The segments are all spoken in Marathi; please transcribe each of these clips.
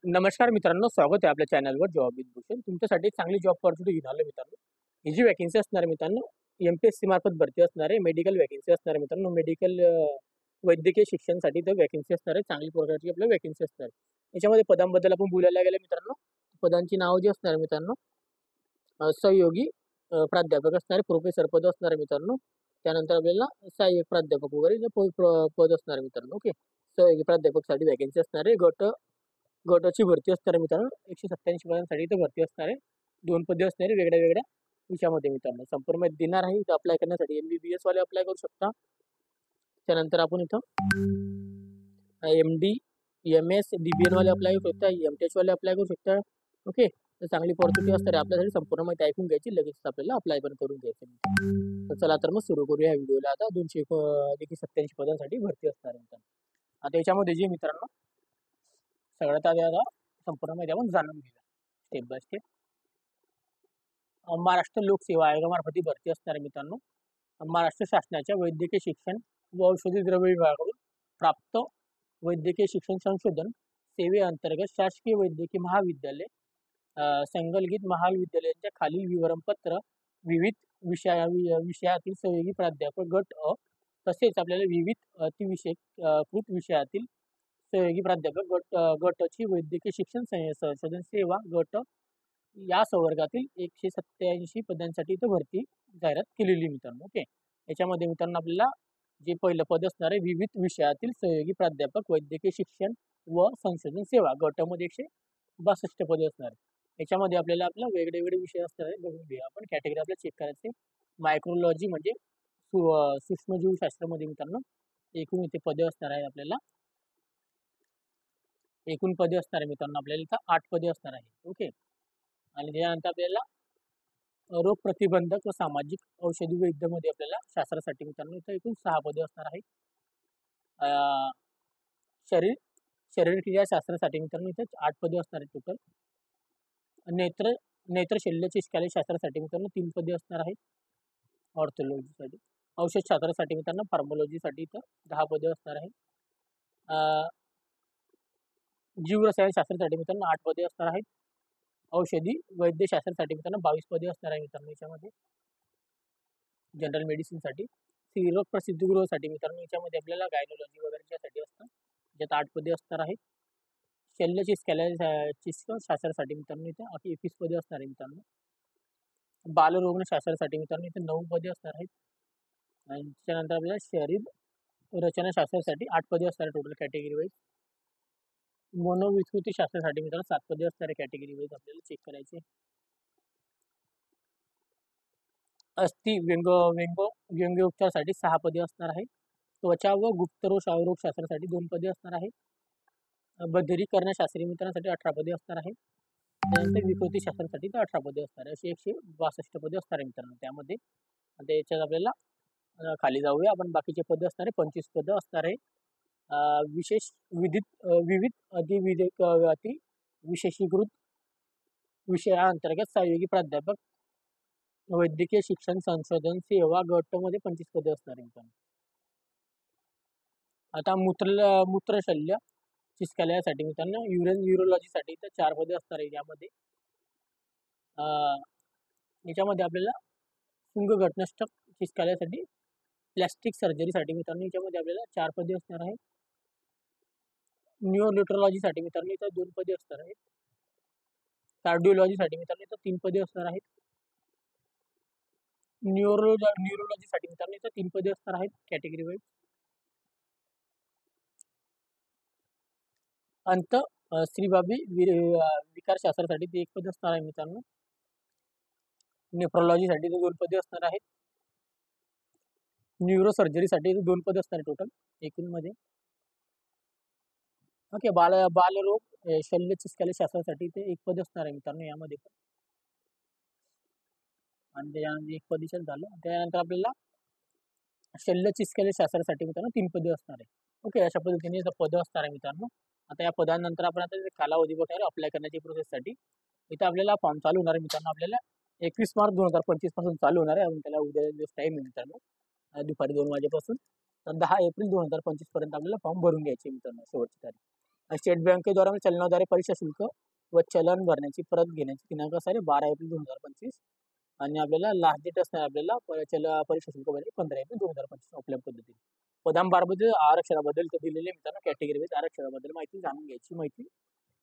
नमस्कार मित्रांनो, स्वागत आहे आपल्या चॅनलवर जॉब विथ भूषण. तुमच्यासाठी एक चांगली जॉब ऑपॉर्च्युनिटी घेऊन आलो मित्रांनो. ही जी वॅकन्सी असणार आहे मित्रांनो, एम-पी-एस-सी मार्फत भरती असणार आहे. मेडिकल वॅकन्सी असणार आहे मित्रांनो. वैद्यकीय शिक्षणासाठी तर वॅकन्सी असणार आहे. चांगली प्रकारची आपल्या वॅकन्सी असणार आहे. याच्यामध्ये पदांबद्दल आपण बोलायला गेलं मित्रांनो, पदांची नावं जी असणार आहे मित्रांनो, सहयोगी प्राध्यापक असणार आहे, प्रोफेसर पद असणार आहे मित्रांनो. त्यानंतर आपल्याला सहाय्यक प्राध्यापक वगैरे जे पद असणार आहे मित्रांनो. ओके, सहयोगी प्राध्यापकसाठी वॅकन्सी असणार आहे. गटाची भरती असणार आहे मित्रांनो. 187 पदांसाठी इथं भरती असणार आहे. 2 पदे असणार आहे वेगळ्या वेगळ्या विषयामध्ये मित्रांनो. संपूर्ण माहिती देणार आहे. इथं अप्लाय करण्यासाठी MBBS वाले अप्लाय करू शकता. त्यानंतर आपण इथं MD, MS, DBN वाले अप्लाय करू शकता. MTech वाले अप्लाय करू शकता. ओके, तर चांगली ऑपॉर्च्युनिटी असणार आहे आपल्यासाठी. संपूर्ण माहिती ऐकून घ्यायची, लगेच आपल्याला अप्लाय पण करून घ्यायचं. तर चला तर मग सुरू करूया व्हिडिओला. आता 287 पदांसाठी भरती असणार आहे मित्रांनो. आता याच्यामध्ये जे मित्रांनो सगळ्यात आधी आता संपूर्ण माहिती आपण जाणून घेऊया स्टेप बाय स्टेप. महाराष्ट्र लोकसेवा आयोगामार्फत ही भरती असणार आहे मित्रांनो. महाराष्ट्र शासनाच्या वैद्यकीय शिक्षण व औषधी द्रव्य विभागाकडून प्राप्त वैद्यकीय शिक्षण संशोधन सेवेअंतर्गत शासकीय वैद्यकीय महाविद्यालय, संलग्नित महाविद्यालयांच्या खालील विवरणपत्र विविध विषयातील सहयोगी प्राध्यापक गट अ, तसेच आपल्याला विविध अतिविषयक विषयातील सहयोगी प्राध्यापक गटाची वैद्यकीय शिक्षण संशोधन सेवा गट या संवर्गातील 187 पदांसाठी इथं भरती जाहिरात केलेली मित्रांनो. ओके, याच्यामध्ये मित्रांनो आपल्याला जे पहिलं पद असणार आहे विविध विषयातील सहयोगी प्राध्यापक वैद्यकीय शिक्षण व संशोधन सेवा गटामध्ये 162 पदे असणार आहे. याच्यामध्ये आपल्याला वेगळे वेगळे विषय असणार आहे. बघून घेऊया आपण. कॅटेगरी आपल्याला चेक करायचे. मायक्रोलॉजी म्हणजे सूक्ष्मजीवशास्त्रामध्ये मित्रांनो एकूण इथे पदे असणार आहे आपल्याला. एकूण पदे असणार आहे मित्रांनो आपल्याला इथं 8 पदे असणार आहे. ओके, आणि त्यानंतर आपल्याला रोग प्रतिबंधक व सामाजिक औषधी वैद्यमध्ये आपल्याला शास्त्रासाठी मित्रांनो इथं एकूण 6 पदे असणार आहेत. शरीर शरीरक्रिया शास्त्रासाठी मित्रांनो इथे 8 पदे असणार आहेत टोटल. नेत्र शल्य शास्त्रासाठी मित्रांनो 3 पदे असणार आहेत. ऑर्थोलॉजीसाठी. औषध शास्त्रासाठी मित्रांनो फार्मोलॉजीसाठी इथं 10 पदे असणार आहेत. जीवरसायन शास्त्रासाठी मित्रांनो 8 पदे असणार आहेत. औषधी वैद्यशास्त्रासाठी मित्रांनो 22 पदे असणार आहे मित्रांनो याच्यामध्ये. जनरल मेडिसिनसाठी. स्त्रीरोग प्रसिद्धीगृहासाठी मित्रांनो याच्यामध्ये आपल्याला गायनोलॉजी वगैरे यासाठी असतं, ज्यात 8 पदे असणार आहेत. शास्त्रासाठी मित्रांनो इथे 21 पदे असणार आहे मित्रांनो. बालरुग्णशास्त्रासाठी मित्रांनो इथे 9 पदे असणार आहेत. आणि त्याच्यानंतर आपल्याला शरीर रचनाशास्त्रासाठी 8 पदे असणार आहे टोटल कॅटेगरी वाईज. मनोविकृती शास्त्रासाठी मित्रांनो 7 पदे असणारे कॅटेगरी वाईज आपल्याला चेक करायचे. अस्थि व्यंग्योपचारासाठी 6 पदे असणार आहे. त्वचा व गुप्तरोग शास्त्रासाठी 2 पदे असणार आहे. बधिरीकरणशास्त्री मित्रांसाठी 18 पदे असणार आहे. त्यानंतर विकृती शास्त्रासाठी 18 पदे असणार आहे. अशी 162 पदे असणार आहे मित्रांनो त्यामध्ये. आता याच्यात आपल्याला खाली जाऊया आपण. बाकीचे पदे असणार आहे 25 पदं असणार आहे. विविध अधिविधेयकातील विशेषीकृत विषयाअंतर्गत सहयोगी प्राध्यापक वैद्यकीय शिक्षण संशोधन सेवा गटमध्ये 25 पदे असणार आहे मित्रांनो. आता मूत्रशल्य चिकित्सालयासाठी मित्रांनो युरोलॉजीसाठी तर 4 पदे असणार आहे यामध्ये. याच्यामध्ये आपल्याला शुंग घटनाष्टक चिकित्सालयासाठी प्लॅस्टिक सर्जरीसाठी मित्रांनो याच्यामध्ये आपल्याला 4 पदे असणार आहेत. न्यूरोलॉजीसाठी मित्रांनो इथं 2 पदे असणार आहेत. कार्डिओलॉजीसाठी मित्रांनो इथं 3 पदे असणार आहेत. न्यूरोलॉजीसाठी मित्रांनो इथं 3 पदे असणार आहेत कॅटेगरी वाईज. स्त्रीबाबी विकारशास्त्रासाठी ते 1 पद असणार आहे मित्रांनो. नेफ्रोलॉजीसाठी 2 पदे असणार आहेत. न्यूरो सर्जरीसाठी 2 पदे असणार आहे टोटल एकूण मध्ये. ओके, बालरोग शल्य चिकित्सालयशास्त्रासाठी ते 1 पद असणार आहे मित्रांनो यामध्ये पण. आणि त्याच्यानंतर 1 पदेशन झालं. त्यानंतर आपल्याला शल्य चिकित्सालयशास्त्रासाठी मित्रांनो 3 पदे असणार आहे. ओके, अशा पद्धतीने पदं असणार आहे मित्रांनो. आता या पदानंतर आपण आता कालावधी बघणार अप्लाय करण्याची प्रोसेससाठी. इथं आपल्याला फॉर्म चालू होणार आहे मित्रांनो. आपल्याला 21 मार्च 2025 पासून चालू होणार आहे. आणि त्याला उद्या दिवस टाईम आहे मित्रांनो दुपारी 2 वाजेपासून. तर 10 एप्रिल 2025 पर्यंत आपल्याला फॉर्म भरून घ्यायचे मित्रांनो शेवटची तारीख. स्टेट बँकेद्वारा चलनाद्वारे परीक्षा शुल्क व चलन भरण्याची परत घेण्याची दिनांक असणार आहे 12 एप्रिल 2025 आणि आपल्याला लास्ट डेट असणार आपल्याला परीक्षा शुल्क भरण्याची 15 एप्रिल 2025 ऑफलाईन पद्धतीने. पदांबाबत आरक्षणाबद्दल तर दिलेले मित्रांनो कॅटेगरी वाईज आरक्षणाबद्दल माहिती जाणून घ्यायची माहिती.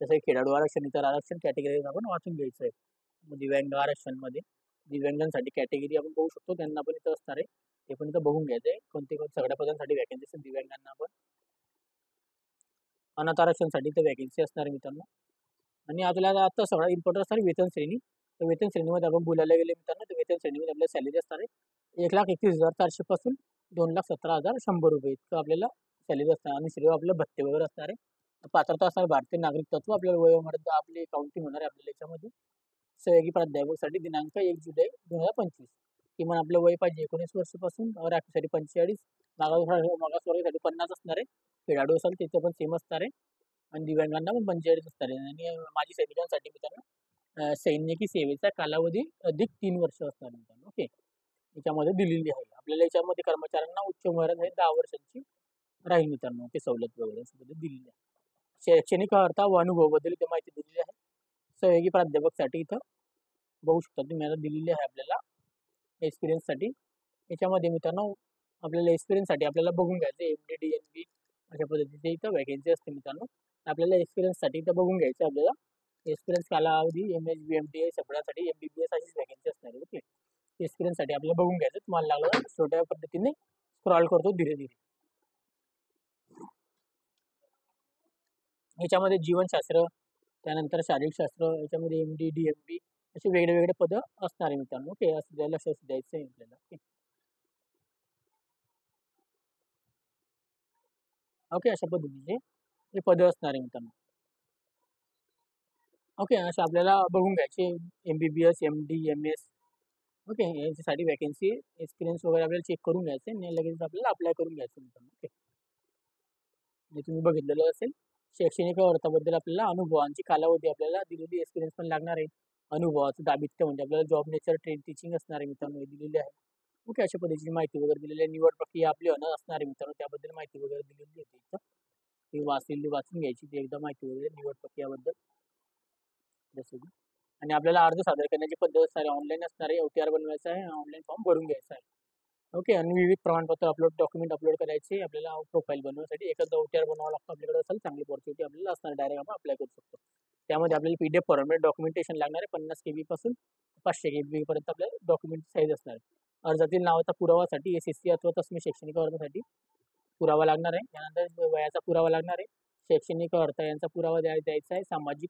जसं की खेळाडू आरक्षण, इतर आरक्षण कॅटेगरी आपण वाचून घ्यायचं आहे. दिव्यांग आरक्षणमध्ये दिव्यांगांसाठी कॅटेगरी आपण बघू शकतो, त्यांना पण इथं असणार आहे, ते पण इथं बघून घ्यायचं आहे. कोणते सगळ्या पदांसाठी वॅकन्सी असतात दिव्यांगांना पण. अनाथ आरक्षणसाठी तर वॅकन्सी असणार आहे मित्रांनो. आणि आपल्याला आता सगळ्यात इम्पॉर्टंट असणार वेतन श्रेणी. तर वेतन श्रेणीमध्ये आपण बोलायला गेले मित्रांनो, तर वेतन श्रेणीमध्ये आपल्याला सॅलरी असणार आहे 1,31,400 पासून 2,17,100 इतकं आपल्याला सॅलरी असणार. आणि सर्व आपलं भत्ते वगैरे असणार आहे. पात्रता असणार भारतीय नागरिक तत्व, आपल्याला वयोमर्यादा आपली काउंटिंग होणार आहे आपल्याला याच्यामध्ये. सहयोगी प्राध्यापकसाठी दिनांक 1 जुलै 2025. किमान आपलं वय पाहिजे 19 वर्षापासून, राखीसाठी 45, मागासवर्गासाठी 50 असणार आहे. खेळाडू असाल तिथं पण सेम असणार आहे. आणि दिव्यांगांना पण 45 असणार आहे. आणि माजी सैनिकांसाठी मित्रांनो सैनिकी सेवेचा कालावधी अधिक 3 वर्ष असणार मित्रांनो. ओके, याच्यामध्ये दिलेली आहे. आपल्याला याच्यामध्ये कर्मचाऱ्यांना उच्च मर्यादा आहे 10 वर्षांची राहील मित्रांनो, ते सवलत वगैरे दिलेली आहे. शैक्षणिक अर्हता व अनुभव बद्दल इथे माहिती दिलेली आहे. सहयोगी प्राध्यापकसाठी इथं बघू शकता तुम्ही आता दिलेली आहे आपल्याला एक्सपिरियन्ससाठी. याच्यामध्ये मित्रांनो आपल्याला एक्सपिरियन्ससाठी आपल्याला बघून घ्यायचं MD DNB अशा पद्धतीचे इथं वॅकन्सी असते मित्रांनो. आपल्याला एक्सपिरियन्ससाठी इथं बघून घ्यायचं आपल्याला एक्सपिरियन्स कालावधी MHB MTA सगळ्यासाठी MBBS अशीच वॅकन्सी असणार आहे. ओके, एक्सपिरियन्ससाठी आपल्याला बघून घ्यायचं. तुम्हाला लागलं छोट्या पद्धतीने स्क्रॉल करतो धीरे धीरे. याच्यामध्ये जीवनशास्त्र, त्यानंतर शारीरिकशास्त्र, याच्यामध्ये MD DNB असे वेगळे पदं असणार आहे मित्रांनो. ओके, असं लक्ष द्यायचं आहे आपल्याला. ओके, अशा पद्धतीचे हे पदं असणार आहे मित्रांनो. ओके, अशा आपल्याला बघून घ्यायचे MBBS MD MS. ओके, याच्यासाठी वॅकन्सी एक्सपिरियन्स वगैरे आपल्याला चेक करून घ्यायचं आहे आणि लगेच आपल्याला अप्लाय करून घ्यायचं मित्रांनो. ओके, हे तुम्ही बघितलेलं असेल. शैक्षणिक अर्थाबद्दल आपल्याला अनुभवांची कालावधी आपल्याला दिलेली, एक्सपिरियन्स पण लागणार आहे. अनुभवाचं दाबित्य म्हणजे आपल्याला जॉब नेचर टीचिंग असणार आहे मित्रांनो, हे दिलेली आहे. ओके, अशा पद्धतीची माहिती वगैरे दिलेली आहे. निवड प्रक्रिया आपली असणार आहे मित्रांनो, त्याबद्दल माहिती वगैरे दिलेली आहे इथं. ती वाचून घ्यायची ती एकदा माहिती वगैरे निवड प्रक्रियाबद्दल जसं की. आणि आपल्याला अर्ज सादर करण्याची पद्धत असणार आहे ऑनलाईन असणार आहे. OTR बनवायचा आहे, ऑनलाईन फॉर्म भरून घ्यायचा आहे. ओके, आणि विविध प्रमाणपत्र डॉक्युमेंट अपलोड करायचे आपल्याला प्रोफाईल बनवण्यासाठी. एखादा OTR बनवावा लागतो आपल्याकडे असेल, चांगली ऑपॉर्च्युनिटी आपल्याला असणार, डायरेक्ट आपण अप्लाय करू शकतो. त्यामध्ये आपल्याला PDF फॉर्मॅट डॉक्युमेंटेशन लागणार आहे. 50 KB पासून 500 KB पर्यंत आपल्याला डॉक्युमेंट साईज असणार आहे. अर्जातील नावाचा पुरावासाठी SSC अथवा तत्सम शैक्षणिक अर्जासाठी पुरावा लागणार आहे. त्यानंतर वयाचा पुरावा लागणार आहे. शैक्षणिक अर्थ यांचा पुरावा द्यायचा आहे. सामाजिक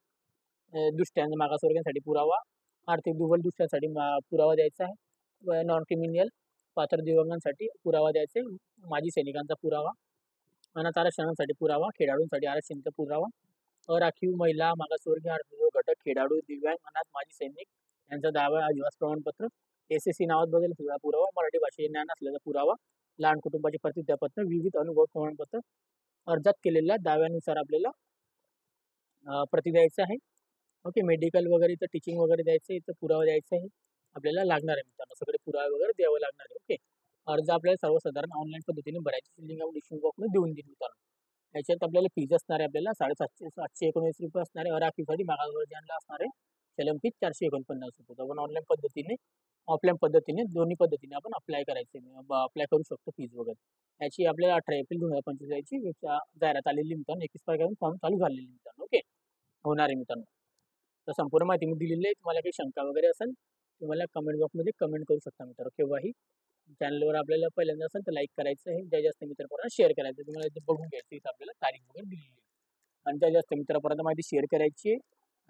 दृष्ट्या मागासवर्गीयांसाठी पुरावा, आर्थिक दुर्बल दृष्ट्यासाठी पुरावा द्यायचा आहे. नॉन क्रिमिनल पात्र दिव्यांगांसाठी पुरावा द्यायचे, माजी सैनिकांचा पुरावा, अनाथ आरक्षणांसाठी पुरावा, खेळाडूंसाठी आरक्षणाचा पुरावा, अराखीव महिला मागासवर्गीय आर्थिक घटक, खेळाडू, दिव्यांग, अनाथ, माजी सैनिक यांचा दावा, आदिवासी प्रमाणपत्र, SSC नावात बदल असलेला पुरावा, मराठी भाषेचे ज्ञान असलेला पुरावा, लहान कुटुंबाचे प्रतिज्ञापत्र, विविध अनुभव प्रमाणपत्र, अर्जात केलेल्या दाव्यानुसार आपल्याला प्रति द्यायचं आहे. ओके, मेडिकल वगैरे इथं टीचिंग वगैरे द्यायचं आहे, इथं पुरावा द्यायचा आहे आपल्याला लागणार आहे मित्रांनो. सगळे पुरावे वगैरे द्यावं लागणार आहे. ओके, अर्ज आपल्याला सर्वसाधारण ऑनलाईन पद्धतीने भरायची लिंक आपण डिस्क्रिप्शन बॉक्समध्ये देऊन देईल मित्रांनो. याच्यात आपल्याला फीज असणार आहे आपल्याला 719 रुपये असणार आहे. अराखीसाठी मागासवर्गीयांना असणार आहे चलन फीज 449 रुपये. आपण ऑनलाईन पद्धतीने ऑफलाईन पद्धतीने दोन्ही पद्धतीने आपण अप्लाय करायचे, अप्लाय करू शकतो फीज वगैरे. याची आपल्याला 18 एप्रिल 2025 याची जाहिरात आलेली मित्रांनो. 21 तारखेपासून फॉर्म चालू झालेली मित्रांनो. ओके, होणार आहे मित्रांनो. तर संपूर्ण माहिती मी दिलेली आहे. तुम्हाला काही शंका वगैरे असेल तुम्हाला कमेंट बॉक्समध्ये कमेंट करू शकता मित्रांनो. केव्हाही चॅनलवर आपल्याला पहिल्यांदा असेल तर लाईक करायचं आहे, ज्या जास्त मित्रांपर्यंत शेअर करायचं. तुम्हाला इथे बघून घ्यायचं इथं आपल्याला तारीख वगैरे दिलेली आहे. आणि ज्या जास्त मित्रांपर्यंत माहिती शेअर करायची आहे.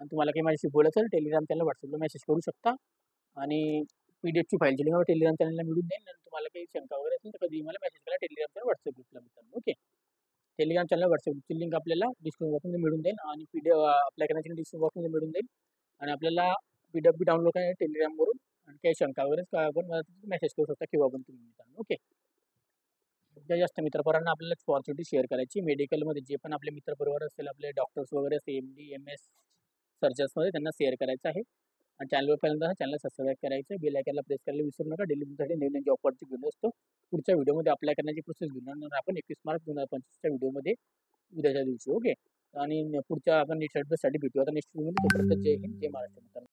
आणि तुम्हाला काही माझ्याशी बोलायचं असेल टेलिग्राम चॅनल व्हॉट्सअपला मेसेज करू शकता. आणि PDFची फाईलची लिंक टेलिग्राम चॅनलला मिळून जाईल. आणि तुम्हाला काही शंका वगैरे असेल तर कधी मला मेसेज करा टेलिग्राम चॅनल व्हॉट्सअप ग्रुपला मित्रांनो. ओके, टेलिग्राम चॅनल व्हॉट्सअप ग्रुपची लिंक आपल्याला डिस्क्रिप्शन बॉक्समध्ये मिळून जाईल आणि PDF अप्लाय करण्याची डिस्क्रिप्शन बॉक्समध्ये मिळून जाईल. आणि आपल्याला PDF डाउनलोड करायला टेलिग्रामवरून. आणि काही शंका वगैरे काय पण मला मेसेज करू शकता किंवा पण तुम्ही मित्रांनो. ओके, ज्या जास्त मित्रपरांना आपल्याला ऑपॉर्च्युनिटी शेअर करायची. मेडिकलमध्ये जे पण आपले मित्रपरिवार असतील, आपले डॉक्टर्स वगैरे असतील, MD MS सर्जन्समध्ये त्यांना शेअर करायचं आहे. आणि चॅनलवर पहिल्यांदा चॅनल सबस्क्राईब करायचं, बेल आयकॉनला प्रेस करायला विसरू नका. डेली तुमच्यासाठी नवीन जॉब ऑपॉर्च्युनिटी घेऊन असतो. पुढच्या व्हिडिओमध्ये अप्लाय करण्याची प्रोसेस घेऊन आपण 21 मार्च 2025च्या व्हिडिओमध्ये उद्याच्या दिवशी. ओके, आणि पुढच्या आपण नेक्स्ट अपडेटसाठी भेटू. आता नेक्स्ट व्हिडिओमध्ये. तोपर्यंत जय हिंद, जय महाराष्ट्र मित्रांनो.